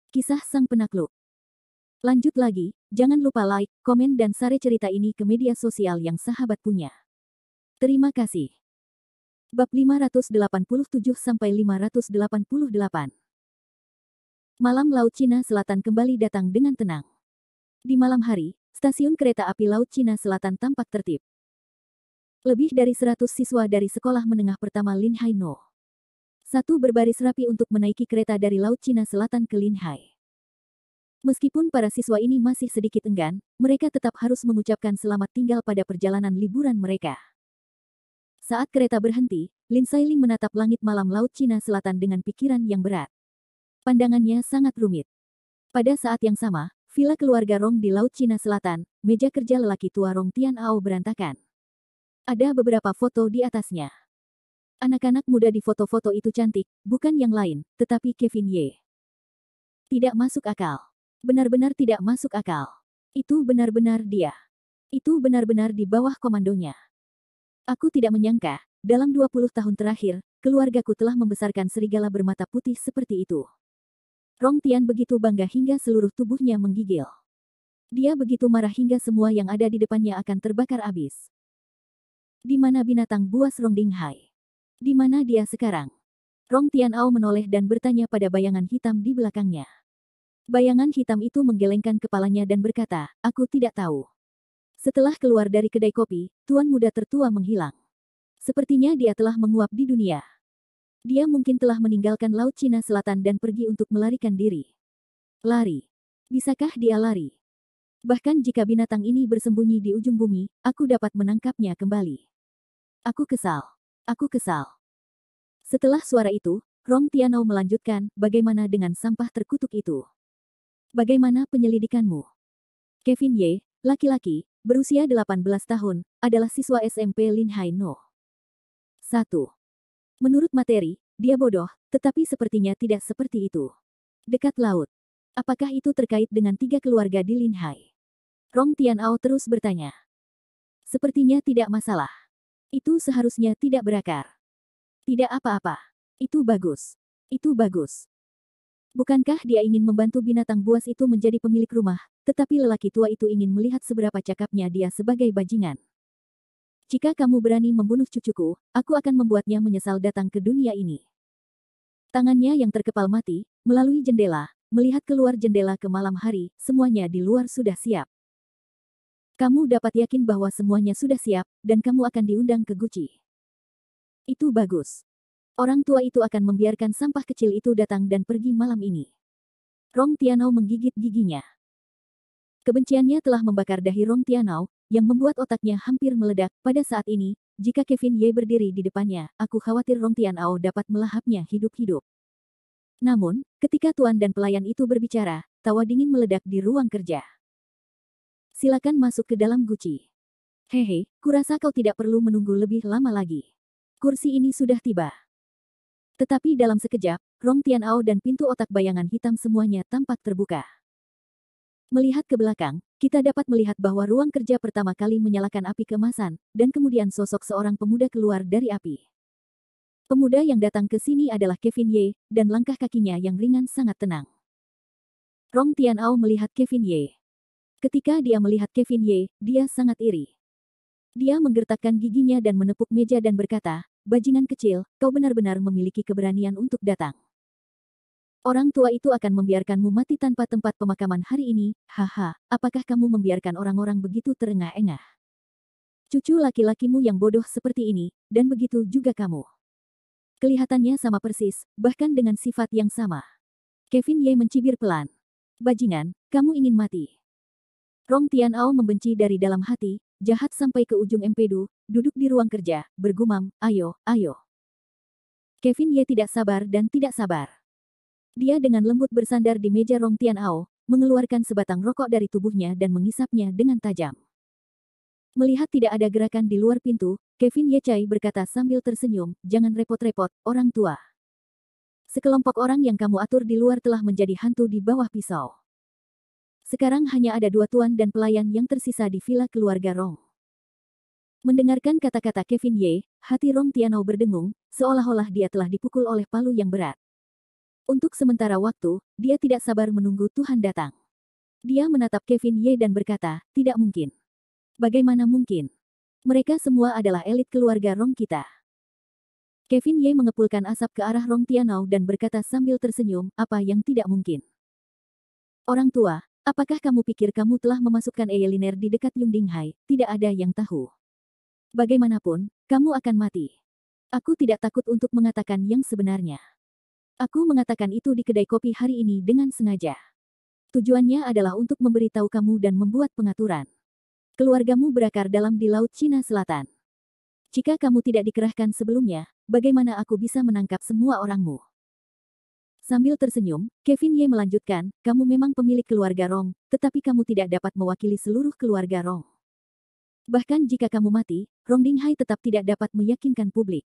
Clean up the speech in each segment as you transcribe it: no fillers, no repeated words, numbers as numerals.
Kisah Sang Penakluk. Lanjut lagi, jangan lupa like, komen dan share cerita ini ke media sosial yang sahabat punya. Terima kasih. Bab 587-588. Malam Laut Cina Selatan kembali datang dengan tenang. Di malam hari, stasiun kereta api Laut Cina Selatan tampak tertib. Lebih dari 100 siswa dari sekolah menengah pertama Linhai No. 1 berbaris rapi untuk menaiki kereta dari Laut Cina Selatan ke Linhai. Meskipun para siswa ini masih sedikit enggan, mereka tetap harus mengucapkan selamat tinggal pada perjalanan liburan mereka. Saat kereta berhenti, Lin Sailing menatap langit malam Laut Cina Selatan dengan pikiran yang berat. Pandangannya sangat rumit. Pada saat yang sama, villa keluarga Rong di Laut Cina Selatan, meja kerja lelaki tua Rong Tian Ao berantakan. Ada beberapa foto di atasnya. Anak-anak muda di foto-foto itu cantik, bukan yang lain, tetapi Kevin Ye. Tidak masuk akal. Benar-benar tidak masuk akal. Itu benar-benar dia. Itu benar-benar di bawah komandonya. Aku tidak menyangka, dalam 20 tahun terakhir, keluargaku telah membesarkan serigala bermata putih seperti itu. Rong Tian begitu bangga hingga seluruh tubuhnya menggigil. Dia begitu marah hingga semua yang ada di depannya akan terbakar habis. Di mana binatang buas Rong Dinghai? Di mana dia sekarang? Rong Tian Ao menoleh dan bertanya pada bayangan hitam di belakangnya. Bayangan hitam itu menggelengkan kepalanya dan berkata, aku tidak tahu. Setelah keluar dari kedai kopi, tuan muda tertua menghilang. Sepertinya dia telah menguap di dunia. Dia mungkin telah meninggalkan Laut Cina Selatan dan pergi untuk melarikan diri. Lari. Bisakah dia lari? Bahkan jika binatang ini bersembunyi di ujung bumi, aku dapat menangkapnya kembali. Aku kesal. Aku kesal. Setelah suara itu, Rong Tianao melanjutkan, bagaimana dengan sampah terkutuk itu? Bagaimana penyelidikanmu? Kevin Ye, laki-laki, berusia 18 tahun, adalah siswa SMP Linhai No. 1. Menurut materi, dia bodoh, tetapi sepertinya tidak seperti itu. Dekat laut. Apakah itu terkait dengan 3 keluarga di Linhai? Rong Tianao terus bertanya. Sepertinya tidak masalah. Itu seharusnya tidak berakar. Tidak apa-apa. Itu bagus. Itu bagus. Bukankah dia ingin membantu binatang buas itu menjadi pemilik rumah, tetapi lelaki tua itu ingin melihat seberapa cakapnya dia sebagai bajingan. Jika kamu berani membunuh cucuku, aku akan membuatnya menyesal datang ke dunia ini. Tangannya yang terkepal mati, melalui jendela, melihat keluar jendela ke malam hari, semuanya di luar sudah siap. Kamu dapat yakin bahwa semuanya sudah siap, dan kamu akan diundang ke Guci. Itu bagus. Orang tua itu akan membiarkan sampah kecil itu datang dan pergi malam ini. Rong Tianao menggigit giginya. Kebenciannya telah membakar dahi Rong Tianao, yang membuat otaknya hampir meledak. Pada saat ini, jika Kevin Ye berdiri di depannya, aku khawatir Rong Tianao dapat melahapnya hidup-hidup. Namun, ketika tuan dan pelayan itu berbicara, tawa dingin meledak di ruang kerja. Silakan masuk ke dalam Guci. Hehe, kurasa kau tidak perlu menunggu lebih lama lagi. Kursi ini sudah tiba. Tetapi dalam sekejap, Rong Tianao dan pintu otak bayangan hitam semuanya tampak terbuka. Melihat ke belakang, kita dapat melihat bahwa ruang kerja pertama kali menyalakan api kemasan, dan kemudian sosok seorang pemuda keluar dari api. Pemuda yang datang ke sini adalah Kevin Ye, dan langkah kakinya yang ringan sangat tenang. Rong Tianao melihat Kevin Ye. Ketika dia melihat Kevin Ye, dia sangat iri. Dia menggertakkan giginya dan menepuk meja dan berkata, bajingan kecil, kau benar-benar memiliki keberanian untuk datang. Orang tua itu akan membiarkanmu mati tanpa tempat pemakaman hari ini, haha, apakah kamu membiarkan orang-orang begitu terengah-engah? Cucu laki-lakimu yang bodoh seperti ini, dan begitu juga kamu. Kelihatannya sama persis, bahkan dengan sifat yang sama. Kevin Ye mencibir pelan. Bajingan, kamu ingin mati. Rong Tianao membenci dari dalam hati, jahat sampai ke ujung empedu, duduk di ruang kerja, bergumam, ayo, ayo. Kevin Ye tidak sabar dan tidak sabar. Dia dengan lembut bersandar di meja Rong Tianao, mengeluarkan sebatang rokok dari tubuhnya dan mengisapnya dengan tajam. Melihat tidak ada gerakan di luar pintu, Kevin Ye Chai berkata sambil tersenyum, jangan repot-repot, orang tua. Sekelompok orang yang kamu atur di luar telah menjadi hantu di bawah pisau. Sekarang hanya ada 2 tuan dan pelayan yang tersisa di villa keluarga Rong. Mendengarkan kata-kata Kevin Ye, hati Rong Tianao berdengung, seolah-olah dia telah dipukul oleh palu yang berat. Untuk sementara waktu, dia tidak sabar menunggu Tuhan datang. Dia menatap Kevin Ye dan berkata, tidak mungkin. Bagaimana mungkin? Mereka semua adalah elit keluarga Rong kita. Kevin Ye mengepulkan asap ke arah Rong Tianao dan berkata sambil tersenyum, apa yang tidak mungkin? Orang tua, apakah kamu pikir kamu telah memasukkan Eyeliner di dekat Yung Dinghai? Tidak ada yang tahu. Bagaimanapun, kamu akan mati. Aku tidak takut untuk mengatakan yang sebenarnya. Aku mengatakan itu di kedai kopi hari ini dengan sengaja. Tujuannya adalah untuk memberitahu kamu dan membuat pengaturan. Keluargamu berakar dalam di Laut Cina Selatan. Jika kamu tidak dikerahkan sebelumnya, bagaimana aku bisa menangkap semua orangmu? Sambil tersenyum, Kevin Ye melanjutkan, kamu memang pemilik keluarga Rong, tetapi kamu tidak dapat mewakili seluruh keluarga Rong. Bahkan jika kamu mati, Rong Dinghai tetap tidak dapat meyakinkan publik.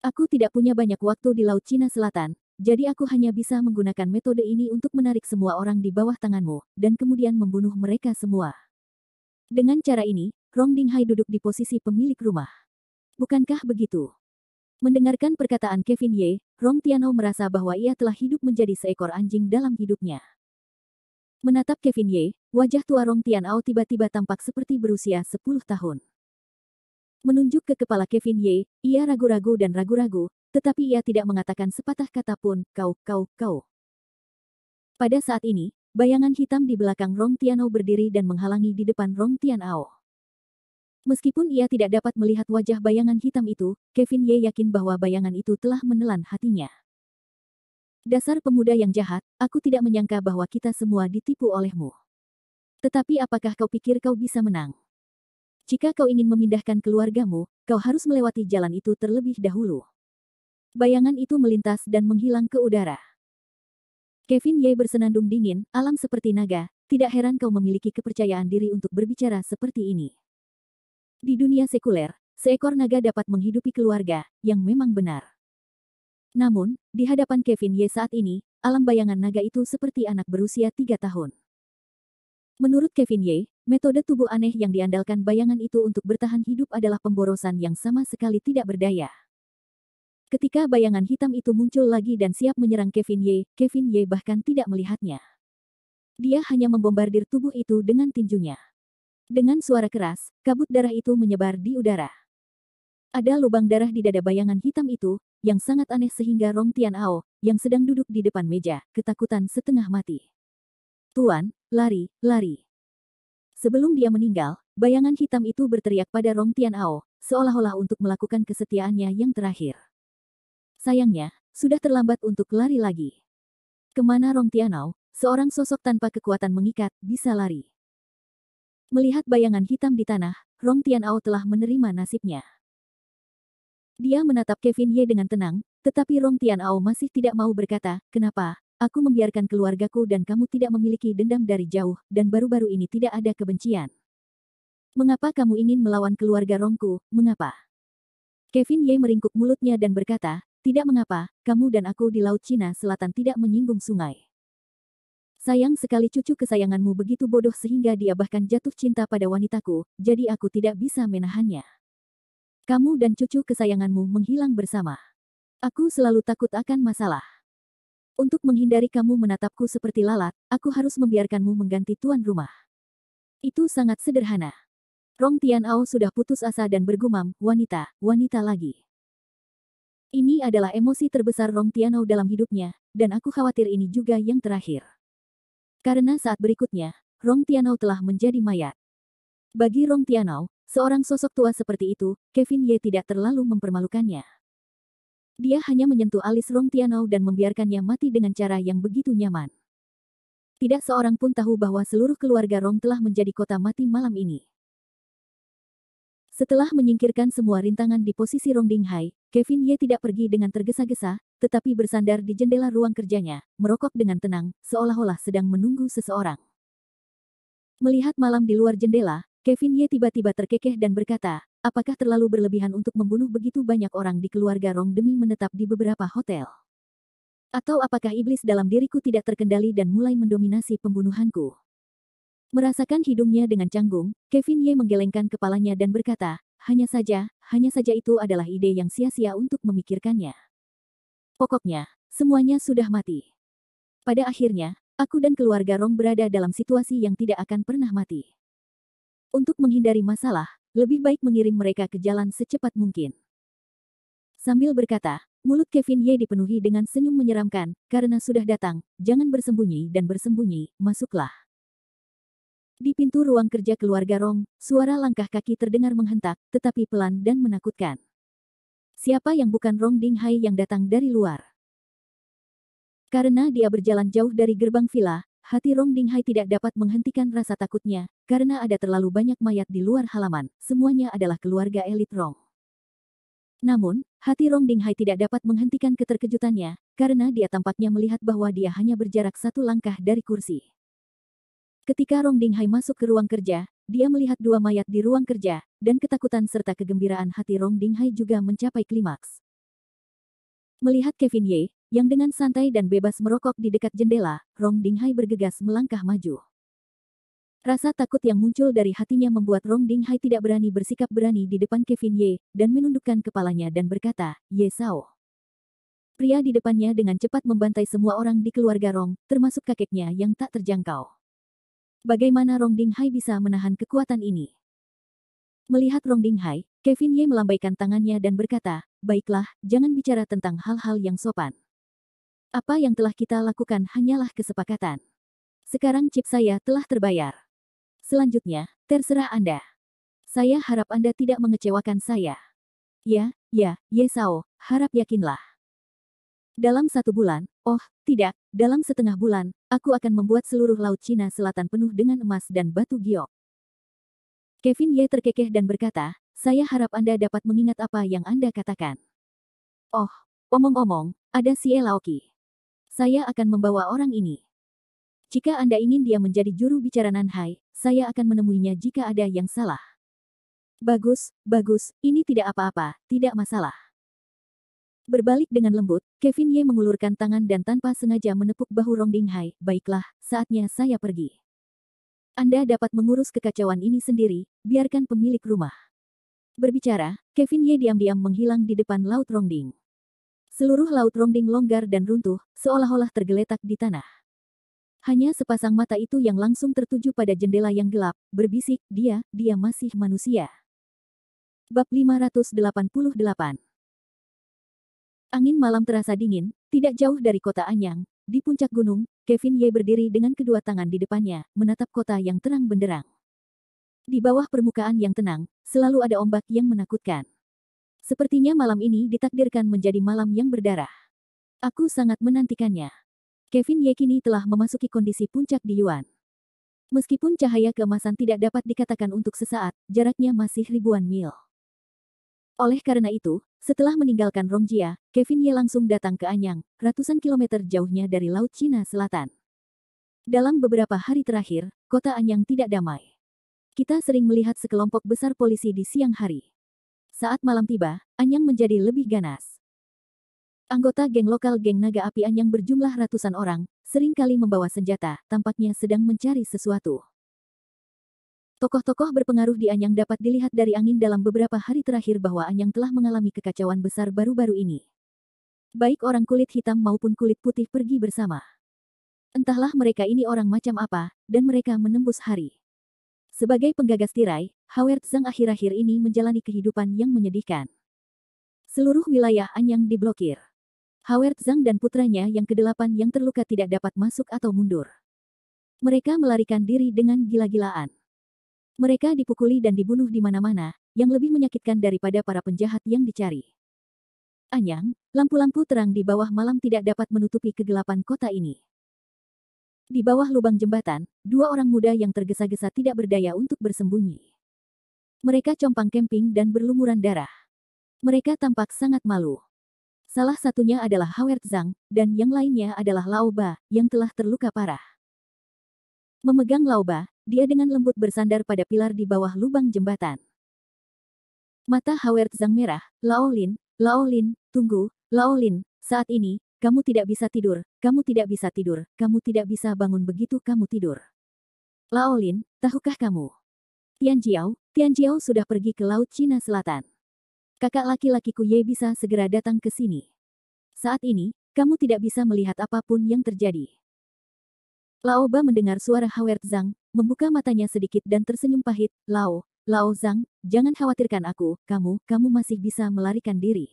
Aku tidak punya banyak waktu di Laut Cina Selatan, jadi aku hanya bisa menggunakan metode ini untuk menarik semua orang di bawah tanganmu, dan kemudian membunuh mereka semua. Dengan cara ini, Rong Dinghai duduk di posisi pemilik rumah. Bukankah begitu? Mendengarkan perkataan Kevin Ye, Rong Tianao merasa bahwa ia telah hidup menjadi seekor anjing dalam hidupnya. Menatap Kevin Ye, wajah tua Rong Tianao tiba-tiba tampak seperti berusia 10 tahun. Menunjuk ke kepala Kevin Ye, ia ragu-ragu dan ragu-ragu, tetapi ia tidak mengatakan sepatah kata pun, kau. Pada saat ini, bayangan hitam di belakang Rong Tianao berdiri dan menghalangi di depan Rong Tianao. Meskipun ia tidak dapat melihat wajah bayangan hitam itu, Kevin Ye yakin bahwa bayangan itu telah menelan hatinya. Dasar pemuda yang jahat, aku tidak menyangka bahwa kita semua ditipu olehmu. Tetapi apakah kau pikir kau bisa menang? Jika kau ingin memindahkan keluargamu, kau harus melewati jalan itu terlebih dahulu. Bayangan itu melintas dan menghilang ke udara. Kevin Ye bersenandung dingin, alam seperti naga, tidak heran kau memiliki kepercayaan diri untuk berbicara seperti ini. Di dunia sekuler, seekor naga dapat menghidupi keluarga, yang memang benar. Namun, di hadapan Kevin Ye saat ini, alam bayangan naga itu seperti anak berusia 3 tahun. Menurut Kevin Ye, metode tubuh aneh yang diandalkan bayangan itu untuk bertahan hidup adalah pemborosan yang sama sekali tidak berdaya. Ketika bayangan hitam itu muncul lagi dan siap menyerang Kevin Ye bahkan tidak melihatnya. Dia hanya membombardir tubuh itu dengan tinjunya. Dengan suara keras, kabut darah itu menyebar di udara. Ada lubang darah di dada bayangan hitam itu, yang sangat aneh sehingga Rong Tianao, yang sedang duduk di depan meja, ketakutan setengah mati. Tuan, lari. Sebelum dia meninggal, bayangan hitam itu berteriak pada Rong Tianao, seolah-olah untuk melakukan kesetiaannya yang terakhir. Sayangnya, sudah terlambat untuk lari lagi. Kemana Rong Tianao, seorang sosok tanpa kekuatan mengikat, bisa lari? Melihat bayangan hitam di tanah, Rong Tianao telah menerima nasibnya. Dia menatap Kevin Ye dengan tenang, tetapi Rong Tianao masih tidak mau berkata, kenapa? Aku membiarkan keluargaku dan kamu tidak memiliki dendam dari jauh, dan baru-baru ini tidak ada kebencian. Mengapa kamu ingin melawan keluarga Rongku, mengapa? Kevin Ye meringkuk mulutnya dan berkata, tidak mengapa, kamu dan aku di Laut Cina Selatan tidak menyinggung sungai. Sayang sekali cucu kesayanganmu begitu bodoh sehingga dia bahkan jatuh cinta pada wanitaku, jadi aku tidak bisa menahannya. Kamu dan cucu kesayanganmu menghilang bersama. Aku selalu takut akan masalah. Untuk menghindari kamu menatapku seperti lalat, aku harus membiarkanmu mengganti tuan rumah. Itu sangat sederhana. Rong Tianao sudah putus asa dan bergumam, wanita lagi. Ini adalah emosi terbesar Rong Tianao dalam hidupnya, dan aku khawatir ini juga yang terakhir. Karena saat berikutnya, Rong Tianao telah menjadi mayat. Bagi Rong Tianao, seorang sosok tua seperti itu, Kevin Ye tidak terlalu mempermalukannya. Dia hanya menyentuh alis Rong Tianao dan membiarkannya mati dengan cara yang begitu nyaman. Tidak seorang pun tahu bahwa seluruh keluarga Rong telah menjadi kota mati malam ini. Setelah menyingkirkan semua rintangan di posisi Rong Dinghai, Kevin Ye tidak pergi dengan tergesa-gesa, tetapi bersandar di jendela ruang kerjanya, merokok dengan tenang, seolah-olah sedang menunggu seseorang. Melihat malam di luar jendela, Kevin Ye tiba-tiba terkekeh dan berkata, apakah terlalu berlebihan untuk membunuh begitu banyak orang di keluarga Rong demi menetap di beberapa hotel? Atau apakah iblis dalam diriku tidak terkendali dan mulai mendominasi pembunuhanku? Merasakan hidungnya dengan canggung, Kevin Ye menggelengkan kepalanya dan berkata, hanya saja itu adalah ide yang sia-sia untuk memikirkannya. Pokoknya, semuanya sudah mati. Pada akhirnya, aku dan keluarga Rong berada dalam situasi yang tidak akan pernah mati. Untuk menghindari masalah, lebih baik mengirim mereka ke jalan secepat mungkin. Sambil berkata, mulut Kevin Ye dipenuhi dengan senyum menyeramkan, karena sudah datang, jangan bersembunyi dan bersembunyi, masuklah. Di pintu ruang kerja keluarga Rong, suara langkah kaki terdengar menghentak, tetapi pelan dan menakutkan. Siapa yang bukan Rong Dinghai yang datang dari luar? Karena dia berjalan jauh dari gerbang villa, hati Rong Dinghai tidak dapat menghentikan rasa takutnya, karena ada terlalu banyak mayat di luar halaman, semuanya adalah keluarga elit Rong. Namun, hati Rong Dinghai tidak dapat menghentikan keterkejutannya, karena dia tampaknya melihat bahwa dia hanya berjarak satu langkah dari kursi. Ketika Rong Dinghai masuk ke ruang kerja, dia melihat dua mayat di ruang kerja, dan ketakutan serta kegembiraan hati Rong Dinghai juga mencapai klimaks. Melihat Kevin Ye, yang dengan santai dan bebas merokok di dekat jendela, Rong Dinghai bergegas melangkah maju. Rasa takut yang muncul dari hatinya membuat Rong Dinghai tidak berani bersikap berani di depan Kevin Ye, dan menundukkan kepalanya dan berkata, Ye Sao. Pria di depannya dengan cepat membantai semua orang di keluarga Rong, termasuk kakeknya yang tak terjangkau. Bagaimana Rong Dinghai bisa menahan kekuatan ini? Melihat Rong Dinghai, Kevin Ye melambaikan tangannya dan berkata, baiklah, jangan bicara tentang hal-hal yang sopan. Apa yang telah kita lakukan hanyalah kesepakatan. Sekarang chip saya telah terbayar. Selanjutnya, terserah Anda. Saya harap Anda tidak mengecewakan saya. Ya, Ye Sao, harap yakinlah. Dalam 1 bulan, oh, tidak, dalam setengah bulan, aku akan membuat seluruh Laut Cina Selatan penuh dengan emas dan batu giok. Kevin Ye terkekeh dan berkata, saya harap Anda dapat mengingat apa yang Anda katakan. Oh, omong-omong, ada si Laoki. Saya akan membawa orang ini. Jika Anda ingin dia menjadi juru bicara Nanhai, saya akan menemuinya jika ada yang salah. Bagus, ini tidak apa-apa, tidak masalah. Berbalik dengan lembut, Kevin Ye mengulurkan tangan dan tanpa sengaja menepuk bahu Rong Dinghai. Baiklah, saatnya saya pergi. Anda dapat mengurus kekacauan ini sendiri, biarkan pemilik rumah. Berbicara, Kevin Ye diam-diam menghilang di depan Laut Rongding. Seluruh Laut Rongding longgar dan runtuh, seolah-olah tergeletak di tanah. Hanya sepasang mata itu yang langsung tertuju pada jendela yang gelap, berbisik, dia masih manusia. Bab 588. Angin malam terasa dingin, tidak jauh dari kota Anyang. Di puncak gunung, Kevin Ye berdiri dengan kedua tangan di depannya, menatap kota yang terang benderang. Di bawah permukaan yang tenang, selalu ada ombak yang menakutkan. Sepertinya malam ini ditakdirkan menjadi malam yang berdarah. Aku sangat menantikannya. Kevin Ye kini telah memasuki kondisi puncak di Yuan. Meskipun cahaya keemasan tidak dapat dikatakan untuk sesaat, jaraknya masih ribuan mil. Oleh karena itu, setelah meninggalkan Rongjia, Kevin Ye langsung datang ke Anyang, ratusan kilometer jauhnya dari Laut Cina Selatan. Dalam beberapa hari terakhir, kota Anyang tidak damai. Kita sering melihat sekelompok besar polisi di siang hari. Saat malam tiba, Anyang menjadi lebih ganas. Anggota geng lokal geng naga api Anyang berjumlah ratusan orang, seringkali membawa senjata, tampaknya sedang mencari sesuatu. Tokoh-tokoh berpengaruh di Anyang dapat dilihat dari angin dalam beberapa hari terakhir bahwa Anyang telah mengalami kekacauan besar baru-baru ini. Baik orang kulit hitam maupun kulit putih pergi bersama. Entahlah mereka ini orang macam apa, dan mereka menembus hari. Sebagai penggagas tirai, Howard Zhang akhir-akhir ini menjalani kehidupan yang menyedihkan. Seluruh wilayah Anyang diblokir. Howard Zhang dan putranya yang ke-8 yang terluka tidak dapat masuk atau mundur. Mereka melarikan diri dengan gila-gilaan. Mereka dipukuli dan dibunuh di mana-mana, yang lebih menyakitkan daripada para penjahat yang dicari. Anyang, lampu-lampu terang di bawah malam tidak dapat menutupi kegelapan kota ini. Di bawah lubang jembatan, dua orang muda yang tergesa-gesa tidak berdaya untuk bersembunyi. Mereka compang camping dan berlumuran darah. Mereka tampak sangat malu. Salah satunya adalah Howard Zhang, dan yang lainnya adalah Lao Ba, yang telah terluka parah. Memegang Lao Ba, dia dengan lembut bersandar pada pilar di bawah lubang jembatan. Mata Howard Zhang merah. Lao Lin, tunggu, Lao Lin, saat ini, kamu tidak bisa tidur, kamu tidak bisa tidur, kamu tidak bisa bangun begitu kamu tidur. Lao Lin, tahukah kamu? Tian Jiao sudah pergi ke Laut Cina Selatan. Kakak laki-lakiku Ye bisa segera datang ke sini. Saat ini, kamu tidak bisa melihat apapun yang terjadi. Lao Ba mendengar suara Howard Zhang, membuka matanya sedikit dan tersenyum pahit. Lao Zhang, jangan khawatirkan aku, kamu masih bisa melarikan diri.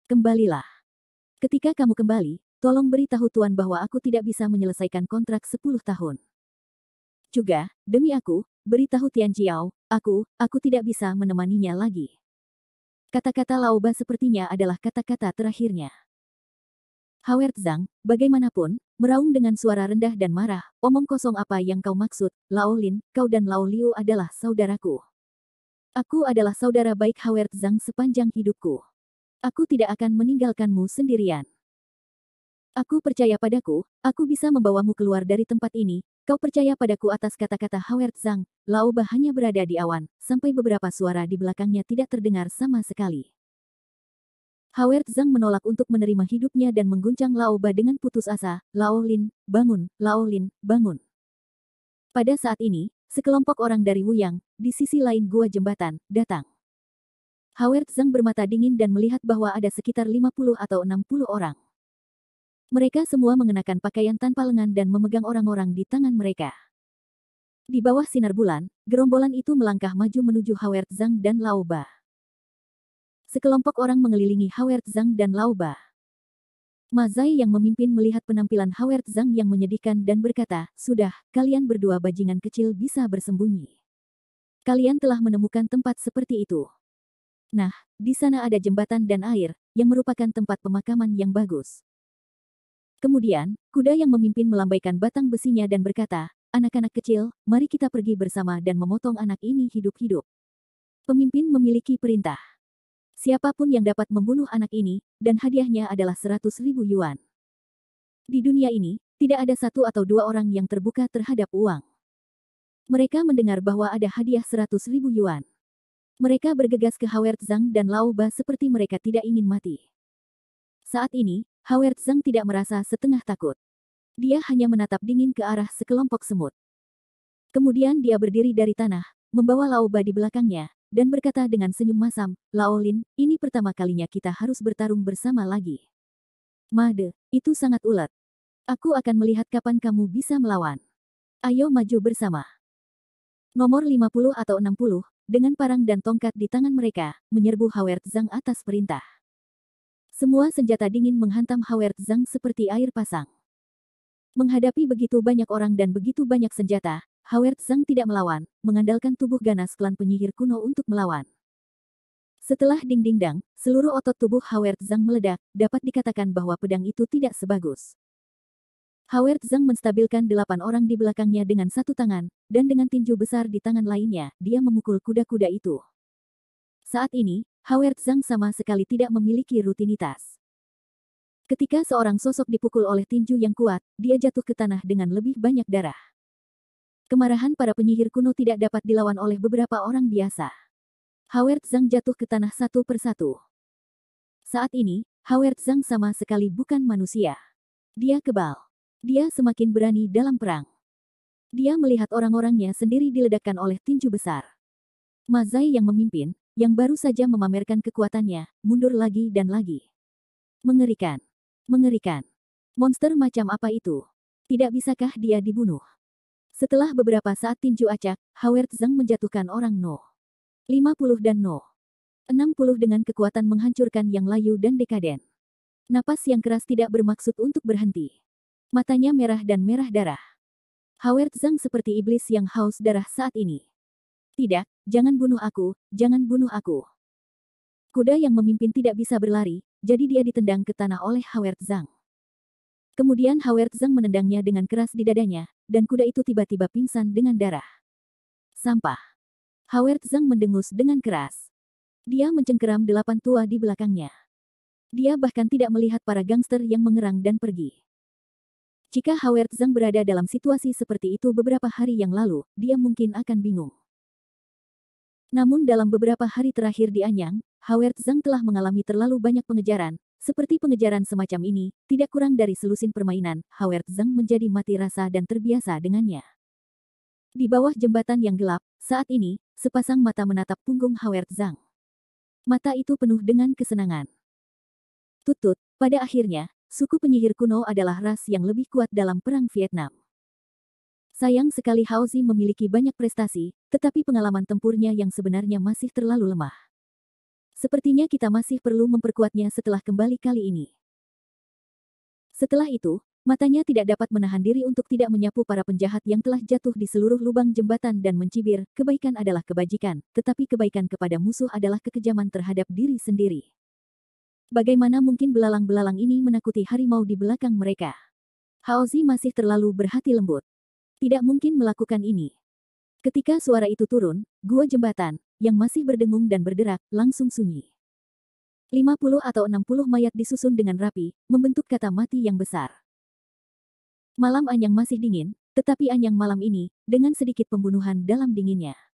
Kembalilah. Ketika kamu kembali, tolong beritahu Tuan bahwa aku tidak bisa menyelesaikan kontrak 10 tahun. Juga, demi aku, beritahu Tian Jiao, aku tidak bisa menemaninya lagi. Kata-kata Lao Ba sepertinya adalah kata-kata terakhirnya. Howard Zhang, bagaimanapun, meraung dengan suara rendah dan marah, omong kosong apa yang kau maksud, Lao Lin, kau dan Lao Liu adalah saudaraku. Aku adalah saudara baik Howard Zhang sepanjang hidupku. Aku tidak akan meninggalkanmu sendirian. Aku percaya padaku, aku bisa membawamu keluar dari tempat ini, kau percaya padaku atas kata-kata Howard Zhang, Lao Ba hanya berada di awan, sampai beberapa suara di belakangnya tidak terdengar sama sekali. Howard Zhang menolak untuk menerima hidupnya dan mengguncang Lao Ba dengan putus asa. Lao Lin, bangun, Lao Lin, bangun. Pada saat ini, sekelompok orang dari Wuyang, di sisi lain gua jembatan, datang. Howard Zhang bermata dingin dan melihat bahwa ada sekitar 50 atau 60 orang. Mereka semua mengenakan pakaian tanpa lengan dan memegang orang-orang di tangan mereka. Di bawah sinar bulan, gerombolan itu melangkah maju menuju Howard Zhang dan Lao Ba. Sekelompok orang mengelilingi Howard Zhang dan Lao Ba. Ma Zai yang memimpin melihat penampilan Howard Zhang yang menyedihkan dan berkata, sudah, kalian berdua bajingan kecil bisa bersembunyi. Kalian telah menemukan tempat seperti itu. Nah, di sana ada jembatan dan air, yang merupakan tempat pemakaman yang bagus. Kemudian, kuda yang memimpin melambaikan batang besinya dan berkata, anak-anak kecil, mari kita pergi bersama dan memotong anak ini hidup-hidup. Pemimpin memiliki perintah. Siapapun yang dapat membunuh anak ini, dan hadiahnya adalah 100.000 yuan. Di dunia ini, tidak ada satu atau dua orang yang terbuka terhadap uang. Mereka mendengar bahwa ada hadiah 100.000 yuan. Mereka bergegas ke Howard Zhang dan Lao Ba seperti mereka tidak ingin mati. Saat ini, Howard Zhang tidak merasa setengah takut. Dia hanya menatap dingin ke arah sekelompok semut. Kemudian dia berdiri dari tanah, membawa Lao Ba di belakangnya, dan berkata dengan senyum masam, Lao Lin, ini pertama kalinya kita harus bertarung bersama lagi. Made, itu sangat ulet. Aku akan melihat kapan kamu bisa melawan. Ayo maju bersama. Nomor 50 atau 60, dengan parang dan tongkat di tangan mereka, menyerbu Howard Zhang atas perintah. Semua senjata dingin menghantam Howard Zhang seperti air pasang. Menghadapi begitu banyak orang dan begitu banyak senjata, Howard Zhang tidak melawan, mengandalkan tubuh ganas klan penyihir kuno untuk melawan. Setelah ding-ding-dang, seluruh otot tubuh Howard Zhang meledak, dapat dikatakan bahwa pedang itu tidak sebagus. Howard Zhang menstabilkan 8 orang di belakangnya dengan satu tangan, dan dengan tinju besar di tangan lainnya, dia memukul kuda-kuda itu. Saat ini, Howard Zhang sama sekali tidak memiliki rutinitas. Ketika seorang sosok dipukul oleh tinju yang kuat, dia jatuh ke tanah dengan lebih banyak darah. Kemarahan para penyihir kuno tidak dapat dilawan oleh beberapa orang biasa. Howard Zhang jatuh ke tanah satu persatu. Saat ini, Howard Zhang sama sekali bukan manusia. Dia kebal. Dia semakin berani dalam perang. Dia melihat orang-orangnya sendiri diledakkan oleh tinju besar. Ma Zai yang memimpin, yang baru saja memamerkan kekuatannya, mundur lagi dan lagi. Mengerikan. Mengerikan. Monster macam apa itu? Tidak bisakah dia dibunuh? Setelah beberapa saat tinju acak, Howard Zhang menjatuhkan orang No. 50 dan No. 60 dengan kekuatan menghancurkan yang layu dan dekaden. Napas yang keras tidak bermaksud untuk berhenti. Matanya merah dan merah darah. Howard Zhang seperti iblis yang haus darah saat ini. Tidak, jangan bunuh aku, jangan bunuh aku. Kuda yang memimpin tidak bisa berlari, jadi dia ditendang ke tanah oleh Howard Zhang. Kemudian Howard Zhang menendangnya dengan keras di dadanya, dan kuda itu tiba-tiba pingsan dengan darah. Sampah. Howard Zhang mendengus dengan keras. Dia mencengkeram 8 tua di belakangnya. Dia bahkan tidak melihat para gangster yang mengerang dan pergi. Jika Howard Zhang berada dalam situasi seperti itu beberapa hari yang lalu, dia mungkin akan bingung. Namun dalam beberapa hari terakhir di Anyang, Howard Zhang telah mengalami terlalu banyak pengejaran. Seperti pengejaran semacam ini, tidak kurang dari selusin permainan, Howard Zhang menjadi mati rasa dan terbiasa dengannya. Di bawah jembatan yang gelap, saat ini, sepasang mata menatap punggung Howard Zhang. Mata itu penuh dengan kesenangan. Tutut, pada akhirnya, suku penyihir kuno adalah ras yang lebih kuat dalam Perang Vietnam. Sayang sekali Haozi memiliki banyak prestasi, tetapi pengalaman tempurnya yang sebenarnya masih terlalu lemah. Sepertinya kita masih perlu memperkuatnya setelah kembali kali ini. Setelah itu, matanya tidak dapat menahan diri untuk tidak menyapu para penjahat yang telah jatuh di seluruh lubang jembatan dan mencibir, kebaikan adalah kebajikan, tetapi kebaikan kepada musuh adalah kekejaman terhadap diri sendiri. Bagaimana mungkin belalang-belalang ini menakuti harimau di belakang mereka? Haozi masih terlalu berhati lembut. Tidak mungkin melakukan ini. Ketika suara itu turun, gua jembatan, yang masih berdengung dan berderak, langsung sunyi. 50 atau 60 mayat disusun dengan rapi, membentuk kata mati yang besar. Malam Anyang masih dingin, tetapi Anyang malam ini, dengan sedikit pembunuhan dalam dinginnya.